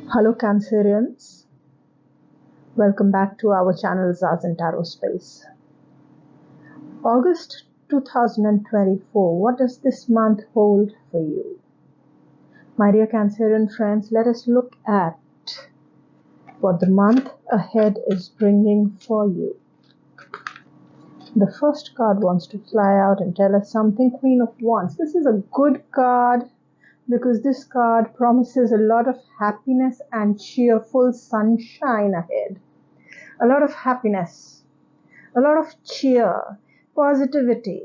Hello Cancerians, welcome back to our channel Zazen Tarot Space. August 2024, what does this month hold for you? My dear Cancerian friends, let us look at what the month ahead is bringing for you. The first card wants to fly out and tell us something. Queen of Wands. This is a good card because this card promises a lot of happiness and cheerful sunshine ahead. A lot of happiness, a lot of cheer, positivity.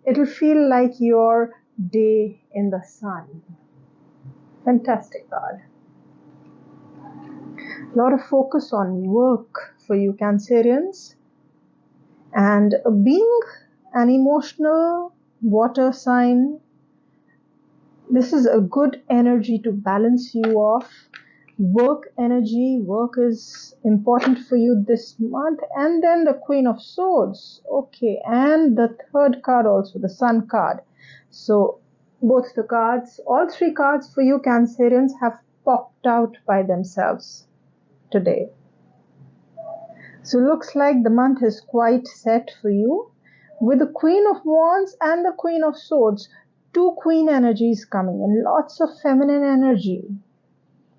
It'll feel like your day in the sun. Fantastic card. A lot of focus on work for you Cancerians. And being an emotional water sign, this is a good energy to balance you off. Work energy, work is important for you this month. And then the Queen of Swords. Okay, and the third card also, the Sun card. So both the cards, all three cards for you Cancerians have popped out by themselves today. So looks like the month is quite set for you with the Queen of Wands and the Queen of Swords. Two queen energies coming in, lots of feminine energy.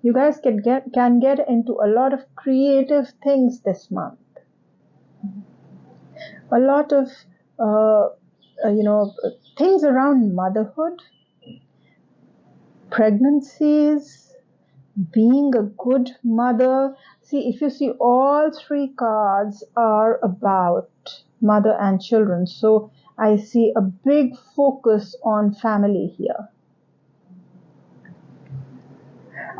You guys can get into a lot of creative things this month. A lot of things around motherhood, pregnancies, being a good mother. See, if you see, all three cards are about mother and children. So I see a big focus on family here.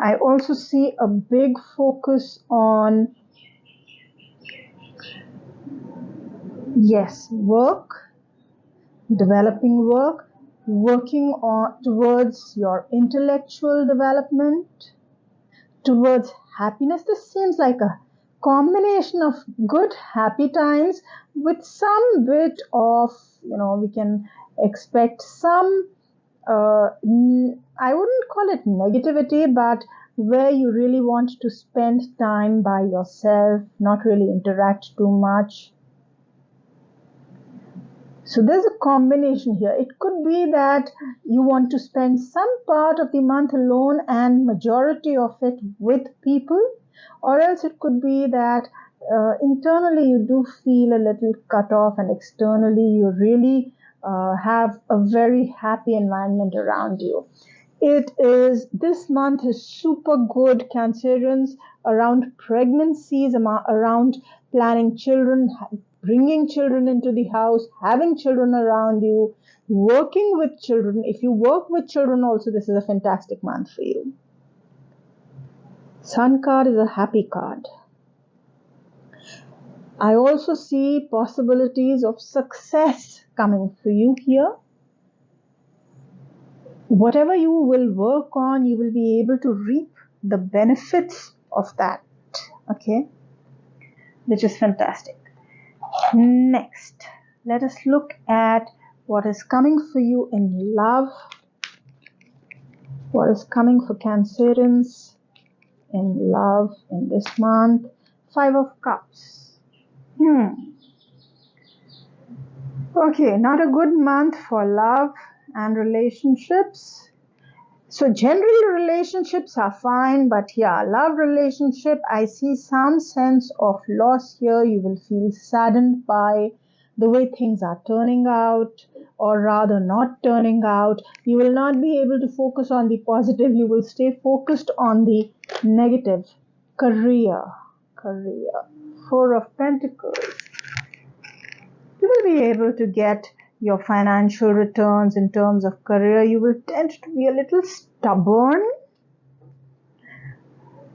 I also see a big focus on, yes, work, developing work, working on towards your intellectual development, towards happiness. This seems like a combination of good happy times with some bit of, we can expect some I wouldn't call it negativity, but where you really want to spend time by yourself, not really interact too much. So there's a combination here. It could be that you want to spend some part of the month alone and majority of it with people, or else it could be that internally you do feel a little cut off and externally you really have a very happy environment around you. This month is super good Cancerians around pregnancies, around planning children, bringing children into the house, having children around you, working with children. If you work with children also, this is a fantastic month for you. Sun card is a happy card. I also see possibilities of success coming for you here. Whatever you will work on, you will be able to reap the benefits of that. Okay, which is fantastic. Next, let us look at what is coming for you in love. What is coming for Cancerians in love in this month? Five of Cups. Okay, not a good month for love and relationships. So generally relationships are fine, but yeah, love relationship, I see some sense of loss here. You will feel saddened by the way things are turning out, or rather not turning out. You will not be able to focus on the positive. You will stay focused on the negative. Career. Four of Pentacles. You will be able to get your financial returns in terms of career. You will tend to be a little stubborn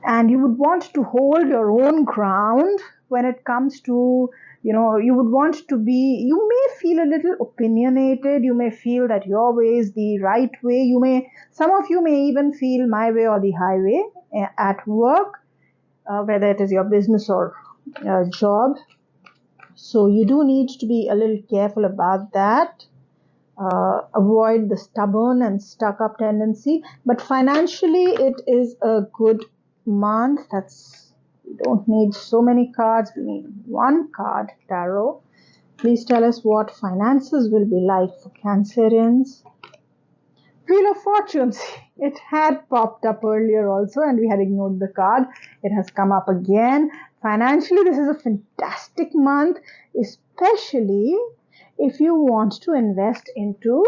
and you would want to hold your own ground when it comes to, you would want to be, you may feel a little opinionated. You may feel that your way is the right way. Some of you may even feel my way or the highway at work, whether it is your business or job. So you do need to be a little careful about that. Avoid the stubborn and stuck-up tendency. But financially, it is a good month. We don't need so many cards. We need one card, tarot. Please tell us what finances will be like for Cancerians. Wheel of Fortunes. It had popped up earlier also and we had ignored the card. It has come up again. Financially, this is a fantastic month, especially if you want to invest into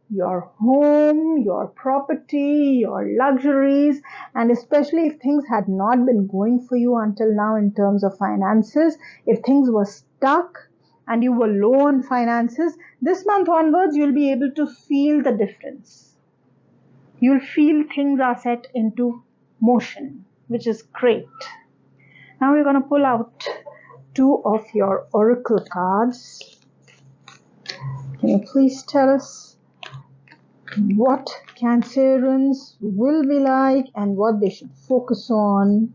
your home, your property, your luxuries, and especially if things had not been going for you until now in terms of finances, if things were stuck and you were low on finances, this month onwards you'll be able to feel the difference. You'll feel things are set into motion, which is great. Now we're going to pull out two of your oracle cards. Can you please tell us what Cancerians will be like and what they should focus on?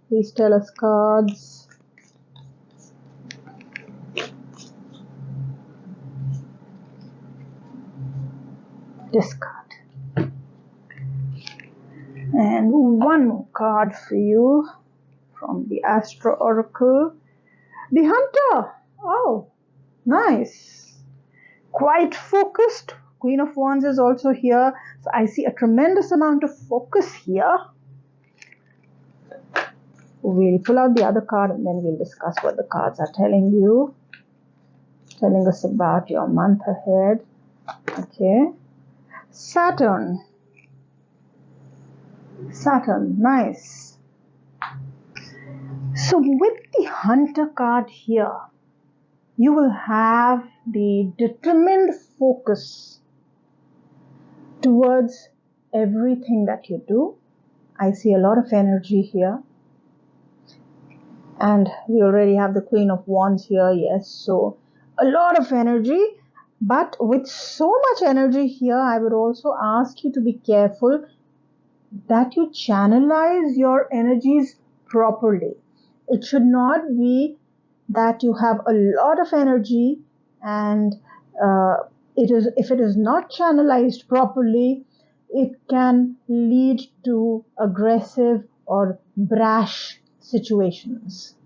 Please tell us, cards. Discard. And one more card for you from the Astro Oracle. The Hunter. Oh, nice. Quite focused. Queen of Wands is also here. So I see a tremendous amount of focus here. We'll pull out the other card and then we'll discuss what the cards are telling you. Telling us about your month ahead. Okay. Saturn. Saturn, nice. So with the Hunter card here, you will have the determined focus towards everything that you do. I see a lot of energy here. And we already have the Queen of Wands here, yes. So a lot of energy. But with so much energy here, I would also ask you to be careful that you channelize your energies properly. It should not be that you have a lot of energy and if it is not channelized properly, it can lead to aggressive or brash situations.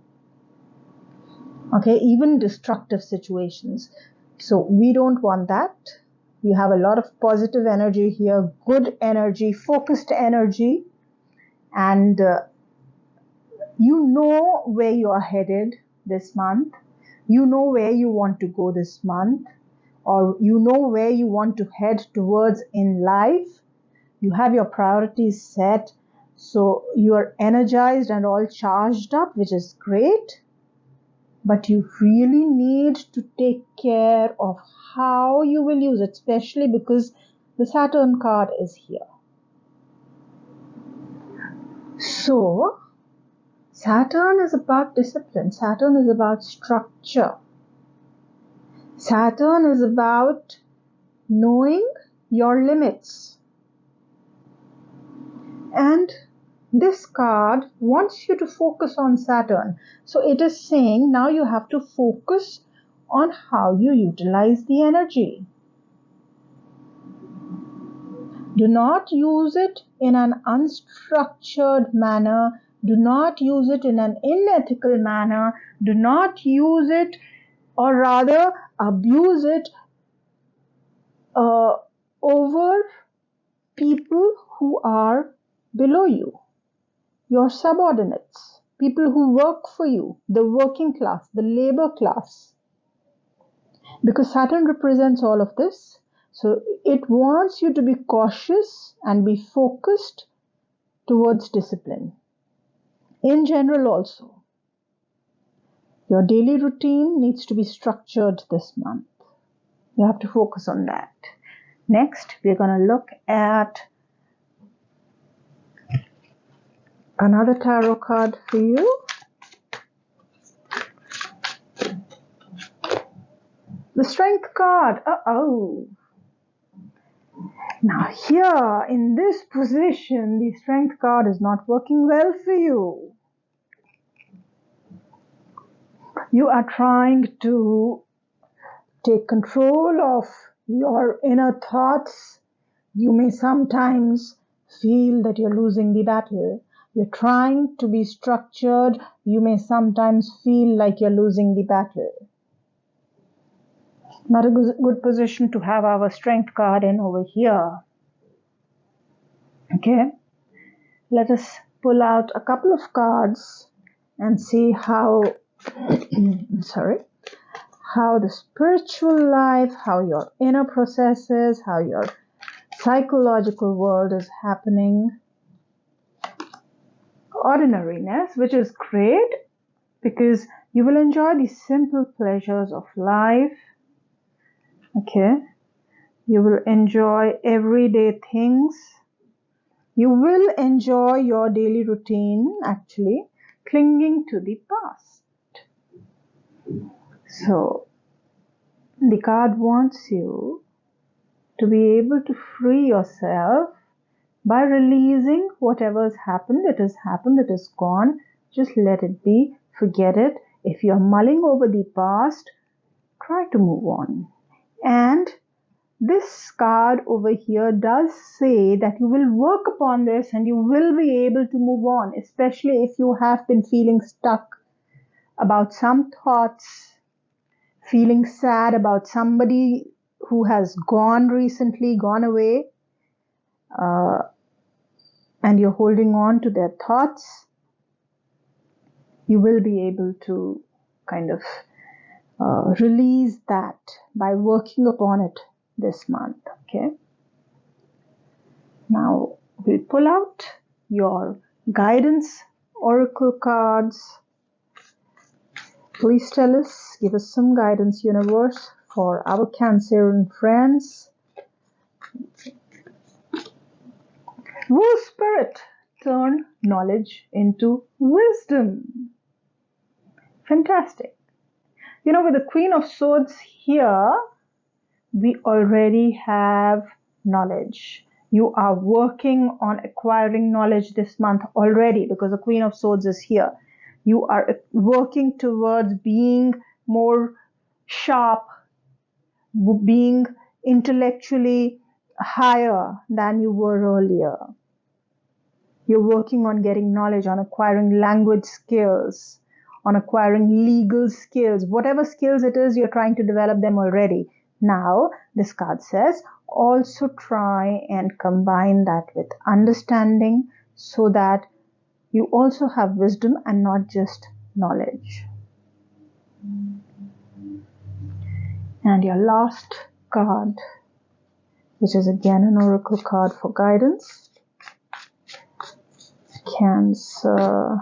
Okay, even destructive situations. So we don't want that. You have a lot of positive energy here, good energy, focused energy, and you know where you are headed this month. You know where you want to go this month, or you know where you want to head towards in life. You have your priorities set, so you are energized and all charged up, which is great. But you really need to take care of how you will use it, especially because the Saturn card is here. So, Saturn is about discipline. Saturn is about structure. Saturn is about knowing your limits. And this card wants you to focus on Saturn. So it is saying now you have to focus on how you utilize the energy. Do not use it in an unstructured manner. Do not use it in an unethical manner. Do not use it, or rather abuse it over people who are below you. Your subordinates, people who work for you, the working class, the labor class. Because Saturn represents all of this, so it wants you to be cautious and be focused towards discipline. In general also, your daily routine needs to be structured this month. You have to focus on that. Next, we're going to look at another tarot card for you. The Strength card. Uh-oh. Now here, in this position, the Strength card is not working well for you. You are trying to take control of your inner thoughts. You may sometimes feel that you're losing the battle. You're trying to be structured. You may sometimes feel like you're losing the battle. Not a good position to have our strength card in over here. Okay, let us pull out a couple of cards and see how how the spiritual life, how your inner processes, how your psychological world is happening. Ordinariness, which is great because you will enjoy the simple pleasures of life. Okay, you will enjoy everyday things. You will enjoy your daily routine, actually, clinging to the past. So, the card wants you to be able to free yourself by releasing whatever has happened. It has happened, it is gone. Just let it be, forget it. If you're mulling over the past, try to move on. And this card over here does say that you will work upon this and you will be able to move on, especially if you have been feeling stuck about some thoughts, feeling sad about somebody who has gone recently, gone away, and you're holding on to their thoughts. You will be able to kind of release that by working upon it this month. Okay, now we'll pull out your guidance oracle cards. Please tell us, give us some guidance, universe, for our Cancerian friends. Will Spirit turn knowledge into wisdom? Fantastic. You know, with the Queen of Swords here, we already have knowledge. You are working on acquiring knowledge this month already because the Queen of Swords is here. You are working towards being more sharp, being intellectually higher than you were earlier. You're working on getting knowledge, on acquiring language skills, on acquiring legal skills. Whatever skills it is, you're trying to develop them already. Now, this card says, also try and combine that with understanding so that you also have wisdom and not just knowledge. And your last card, which is again an oracle card for guidance. Cancer.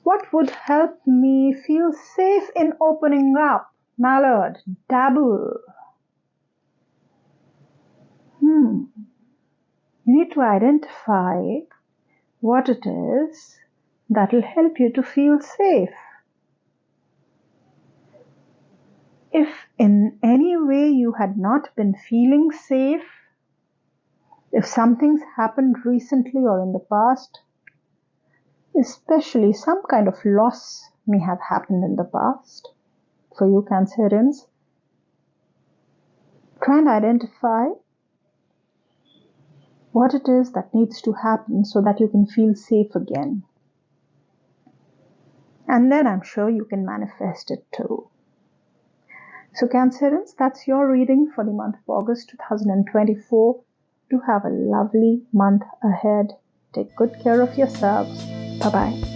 What would help me feel safe in opening up? Mallard, dabble. You need to identify what it is that will help you to feel safe. If in any way you had not been feeling safe, if something's happened recently or in the past, especially some kind of loss may have happened in the past for you Cancerians, try and identify what it is that needs to happen so that you can feel safe again. And then I'm sure you can manifest it too. So Cancerians, that's your reading for the month of August 2024. Do have a lovely month ahead. Take good care of yourselves. Bye-bye.